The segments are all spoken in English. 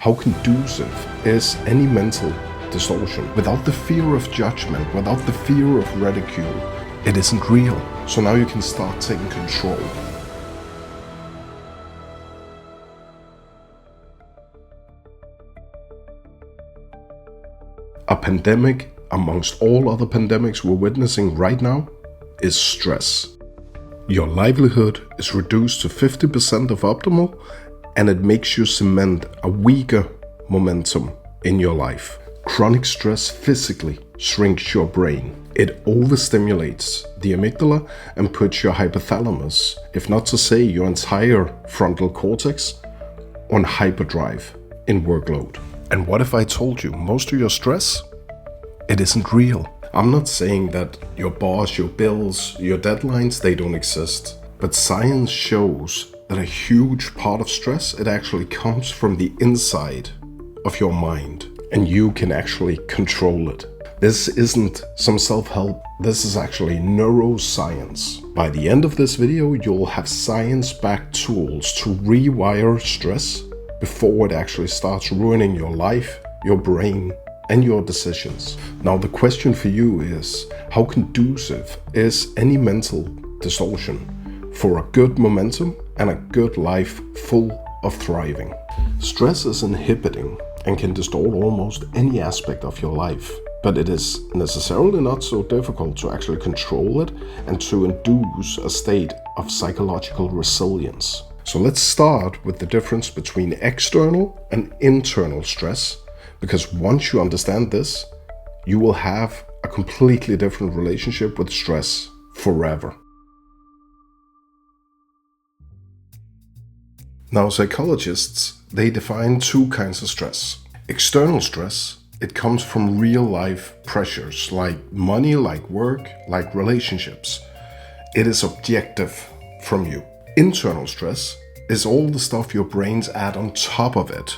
How conducive is any mental distortion without the fear of judgment, without the fear of ridicule? It isn't real. So now you can start taking control. A pandemic, amongst all other pandemics we're witnessing right now, is stress. Your livelihood is reduced to 50% of optimal, and it makes you cement a weaker momentum in your life. Chronic stress physically shrinks your brain. It overstimulates the amygdala and puts your hypothalamus, if not to say your entire frontal cortex, on hyperdrive in workload. And what if I told you most of your stress, it isn't real? I'm not saying that your boss, your bills, your deadlines, they don't exist. But science shows that a huge part of stress, it actually comes from the inside of your mind. And you can actually control it. This isn't some self-help, this is actually neuroscience. By the end of this video, you'll have science-backed tools to rewire stress before it actually starts ruining your life, your brain, and your decisions. Now the question for you is, how conducive is any mental distortion for a good momentum and a good life full of thriving? Stress is inhibiting and can distort almost any aspect of your life, but it is necessarily not so difficult to actually control it and to induce a state of psychological resilience. So let's start with the difference between external and internal stress, because once you understand this, you will have a completely different relationship with stress forever. Now, psychologists, they define two kinds of stress. External stress, it comes from real life pressures like money, like work, like relationships. It is objective from you. Internal stress is all the stuff your brains add on top of it.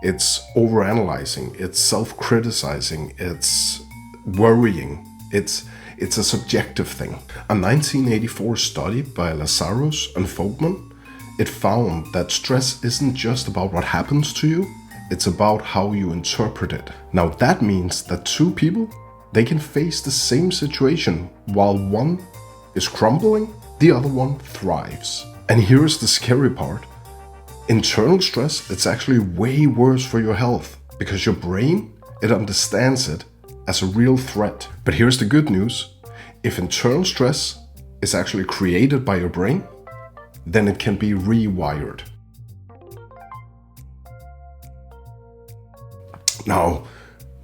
It's overanalyzing, it's self-criticizing, it's worrying, it's a subjective thing. A 1984 study by Lazarus and Folkman, it found that stress isn't just about what happens to you, it's about how you interpret it. Now that means that two people, they can face the same situation. While one is crumbling, the other one thrives. And here's the scary part. Internal stress, it's actually way worse for your health because your brain, it understands it as a real threat. But here's the good news. If internal stress is actually created by your brain, then it can be rewired. Now,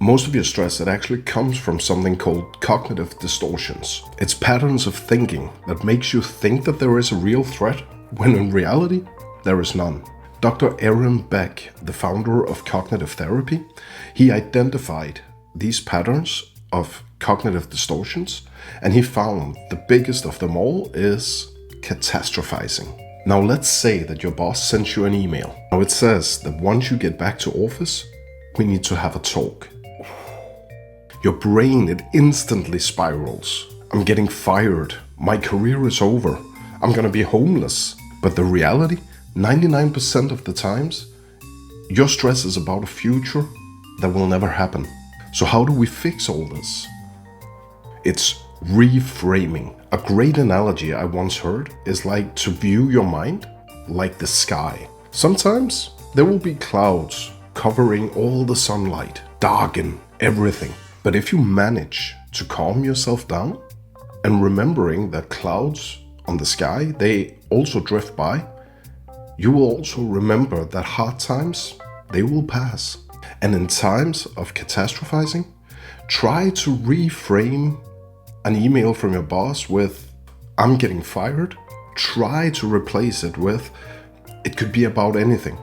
most of your stress, it actually comes from something called cognitive distortions. It's patterns of thinking that makes you think that there is a real threat when in reality, there is none. Dr. Aaron Beck, the founder of cognitive therapy, he identified these patterns of cognitive distortions, and he found the biggest of them all is catastrophizing. Now let's say that your boss sends you an email. Now it says that once you get back to office, we need to have a talk. Your brain, it instantly spirals. I'm getting fired. My career is over. I'm gonna be homeless. But the reality, 99% of the times, your stress is about a future that will never happen. So how do we fix all this? It's reframing. A great analogy I once heard is like to view your mind like the sky. Sometimes there will be clouds covering all the sunlight, darken everything. But if you manage to calm yourself down and remembering that clouds on the sky, they also drift by, you will also remember that hard times, they will pass. And in times of catastrophizing, try to reframe an email from your boss with, I'm getting fired. Try to replace it with, it could be about anything.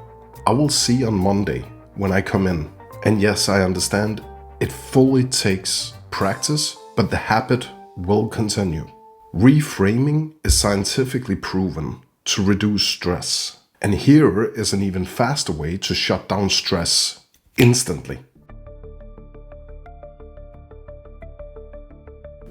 I will see on Monday when I come in. And yes, I understand it fully takes practice, but the habit will continue. Reframing is scientifically proven to reduce stress. And here is an even faster way to shut down stress instantly.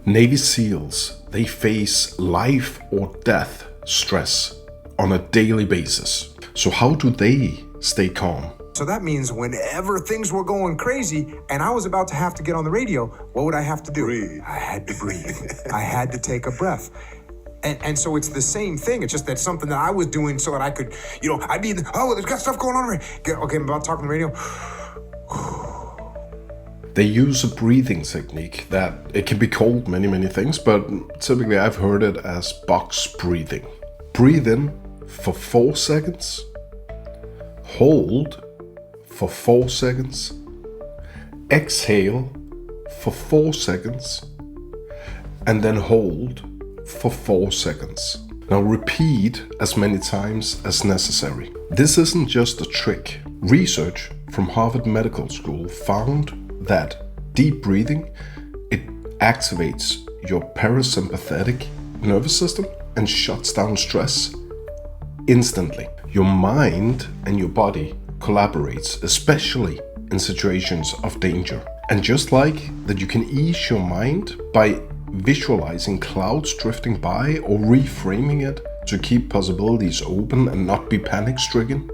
Navy SEALs, they face life or death stress on a daily basis. So how do they stay calm? So that means whenever things were going crazy and I was about to have to get on the radio, what would I have to do? Breathe. I had to breathe. I had to take a breath. And so it's the same thing. It's just that something that I was doing so that I could, I'd be, there's got stuff going on. Okay, I'm about to talk on the radio. They use a breathing technique that it can be called many things, but typically I've heard it as box breathing. Breathe in for 4 seconds, hold for 4 seconds, exhale for 4 seconds, and then hold for 4 seconds. Now repeat as many times as necessary. This isn't just a trick. Research from Harvard Medical School found that deep breathing, it activates your parasympathetic nervous system and shuts down stress instantly. Your mind and your body collaborates, especially in situations of danger. And just like that, you can ease your mind by visualizing clouds drifting by or reframing it to keep possibilities open and not be panic-stricken.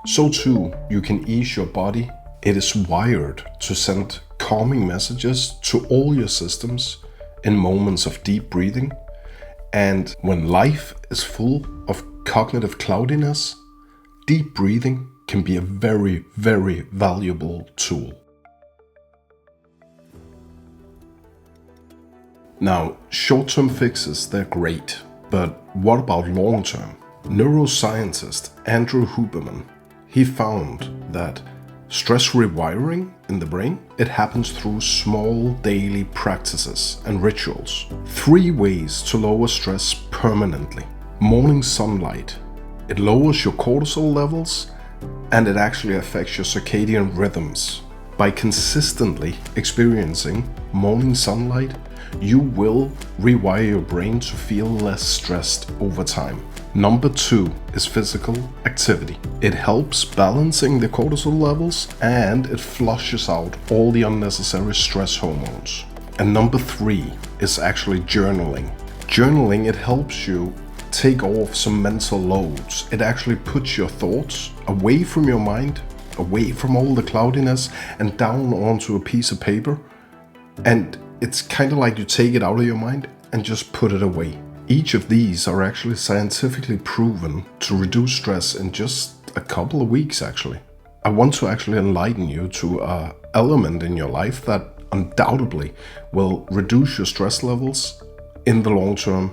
So too, you can ease your body. It is wired to send calming messages to all your systems in moments of deep breathing. And when life is full of cognitive cloudiness, deep breathing can be a very valuable tool. Now, short-term fixes, they're great, but what about long-term? Neuroscientist Andrew Huberman, he found that stress rewiring in the brain, it happens through small daily practices and rituals. 3 ways to lower stress permanently. Morning sunlight. It lowers your cortisol levels and it actually affects your circadian rhythms. By consistently experiencing morning sunlight, you will rewire your brain to feel less stressed over time. Number 2 is physical activity. It helps balancing the cortisol levels and it flushes out all the unnecessary stress hormones. And number 3 is actually journaling. Journaling, it helps you take off some mental loads. It actually puts your thoughts away from your mind, away from all the cloudiness and down onto a piece of paper. And it's kind of like you take it out of your mind and just put it away. Each of these are actually scientifically proven to reduce stress in just a couple of weeks actually. I want to actually enlighten you to an element in your life that undoubtedly will reduce your stress levels in the long term,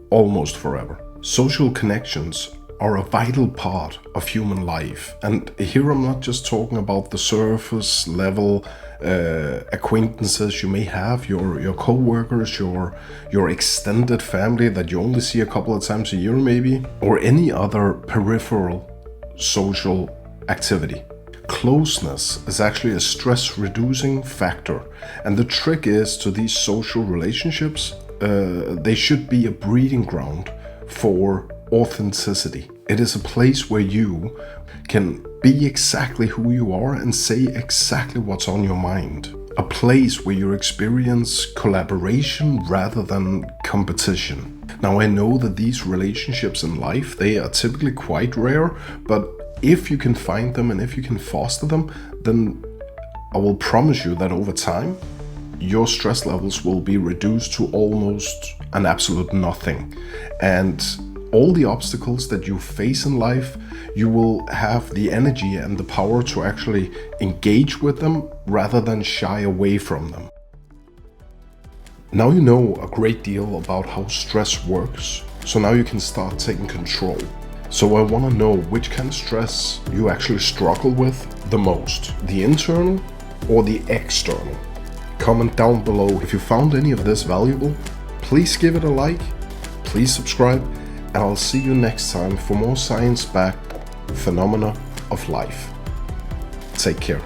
almost forever. Social connections are a vital part of human life. And here I'm not just talking about the surface level acquaintances you may have, your co-workers, your extended family that you only see a couple of times a year maybe, or any other peripheral social activity. Closeness is actually a stress-reducing factor, and the trick is to these social relationships, they should be a breeding ground for authenticity. It is a place where you can be exactly who you are and say exactly what's on your mind. A place where you experience collaboration rather than competition. Now I know that these relationships in life, they are typically quite rare, but if you can find them and if you can foster them, then I will promise you that over time, your stress levels will be reduced to almost an absolute nothing. And all the obstacles that you face in life, you will have the energy and the power to actually engage with them rather than shy away from them. Now you know a great deal about how stress works, so now you can start taking control. So I want to know which kind of stress you actually struggle with the most, the internal or the external. Comment down below if you found any of this valuable. Please give it a like, please subscribe, and I'll see you next time for more science-backed phenomena of life. Take care.